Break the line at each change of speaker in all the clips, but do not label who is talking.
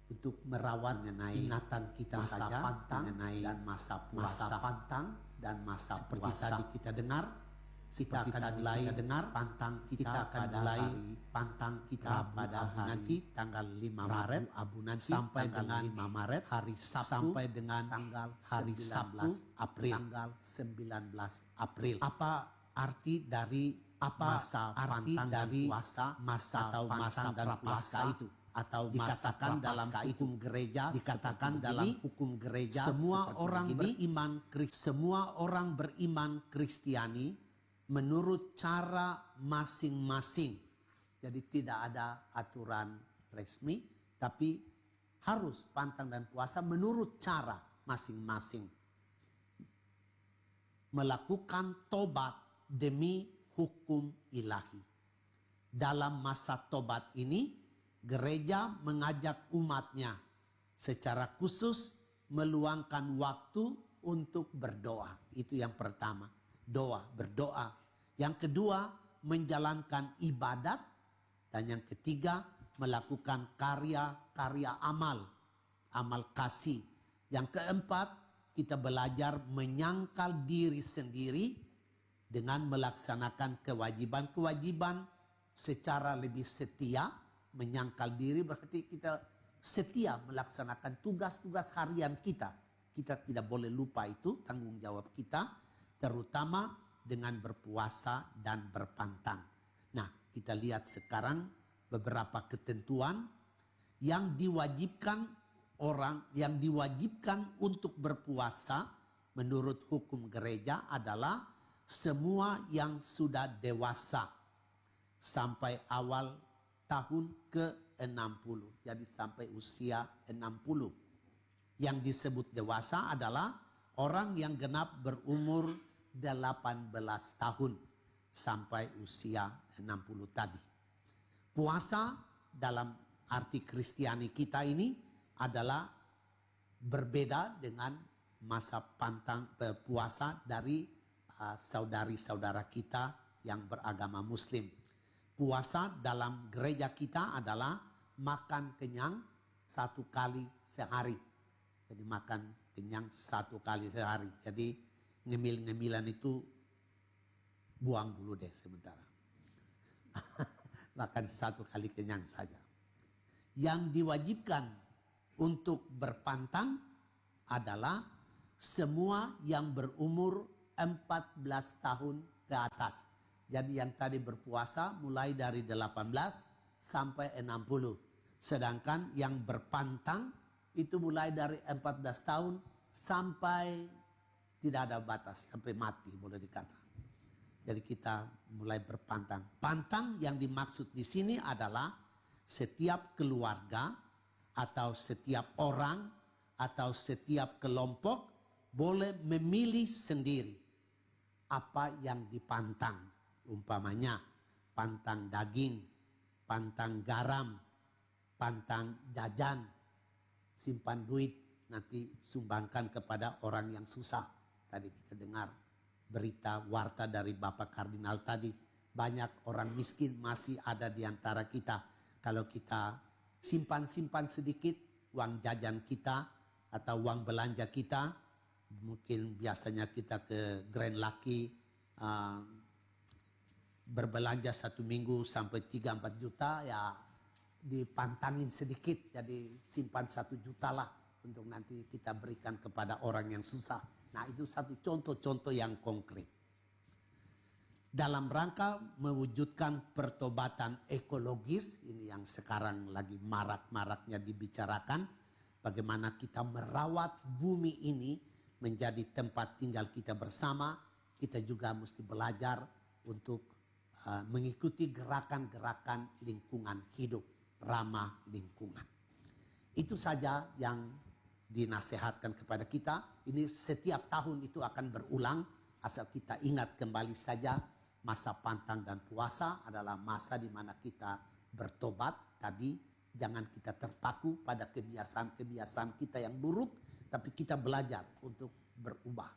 untuk merawat mengenai ingatan kita
masa
saja
pantang
mengenai
dan masa puasa.
masa pantang dan masa
Seperti
puasa.
tadi
kita dengar, kita akan mulai dengar pantang kita akan mulai pantang kita pada hari nanti tanggal 5 Maret
Abu nanti
sampai
tanggal
dengan
5 Maret
hari Sabtu
sampai dengan
tanggal
hari
19
Sabtu
April.
tanggal 19 April.
Apa arti dari
masa
arti
pantang
dari
dan puasa
masa
atau
masa
dan
puasa
puasa
itu? Atau dikatakan
masa
dalam
Prapaskah
hukum gereja, dikatakan
seperti
dalam
begini,
hukum gereja
semua orang
semua orang beriman Kristiani menurut cara masing-masing. Jadi tidak ada aturan resmi, tapi harus pantang dan puasa menurut cara masing-masing. Melakukan tobat demi hukum ilahi. Dalam masa tobat ini, gereja mengajak umatnya secara khusus meluangkan waktu untuk berdoa. Itu yang pertama, berdoa. Yang kedua, menjalankan ibadat. Dan yang ketiga, melakukan karya-karya amal kasih. Yang keempat, kita belajar menyangkal diri sendiri dengan melaksanakan kewajiban-kewajiban secara lebih setia. Menyangkal diri berarti kita setia melaksanakan tugas-tugas harian kita. Kita tidak boleh lupa itu tanggung jawab kita, terutama dengan berpuasa dan berpantang. Nah, kita lihat sekarang beberapa ketentuan yang diwajibkan untuk berpuasa menurut hukum gereja adalah semua yang sudah dewasa sampai awal tahun ke-60. Jadi sampai usia 60. Yang disebut dewasa adalah orang yang genap berumur 18 tahun sampai usia 60 tadi. Puasa dalam arti Kristiani kita ini adalah berbeda dengan masa pantang puasa dari saudari-saudara kita yang beragama Muslim. Puasa dalam gereja kita adalah makan kenyang 1 kali sehari. Jadi makan kenyang 1 kali sehari. Jadi ngemil-ngemilan itu buang dulu deh sementara. Makan 1 kali kenyang saja. Yang diwajibkan untuk berpantang adalah semua yang berumur 14 tahun ke atas. Jadi yang tadi berpuasa mulai dari 18 sampai 60. Sedangkan yang berpantang itu mulai dari 14 tahun sampai tidak ada batas, sampai mati boleh dikata. Jadi kita mulai berpantang. Pantang yang dimaksud di sini adalah setiap keluarga atau setiap orang atau setiap kelompok boleh memilih sendiri apa yang dipantang. Umpamanya pantang daging, pantang garam, pantang jajan, simpan duit, nanti sumbangkan kepada orang yang susah. Tadi kita dengar berita warta dari Bapak Kardinal tadi. Banyak orang miskin masih ada di antara kita. Kalau kita simpan-simpan sedikit uang jajan kita atau uang belanja kita, mungkin biasanya kita ke Grand Lucky, berbelanja 1 minggu sampai 3-4 juta, ya dipantangin sedikit, jadi simpan 1 juta lah untuk nanti kita berikan kepada orang yang susah. Nah, itu satu contoh-contoh yang konkret dalam rangka mewujudkan pertobatan ekologis. Ini yang sekarang lagi marak-maraknya dibicarakan, bagaimana kita merawat bumi ini menjadi tempat tinggal kita bersama. Kita juga mesti belajar untuk mengikuti gerakan-gerakan lingkungan hidup, ramah lingkungan. Itu saja yang dinasehatkan kepada kita. Ini setiap tahun itu akan berulang, asal kita ingat kembali saja masa pantang dan puasa adalah masa di mana kita bertobat. Tadi jangan kita terpaku pada kebiasaan-kebiasaan kita yang buruk, tapi kita belajar untuk berubah.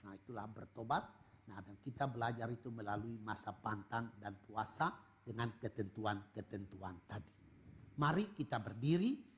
Nah, itulah bertobat. Nah, dan kita belajar itu melalui masa pantang dan puasa dengan ketentuan-ketentuan tadi. Mari kita berdiri.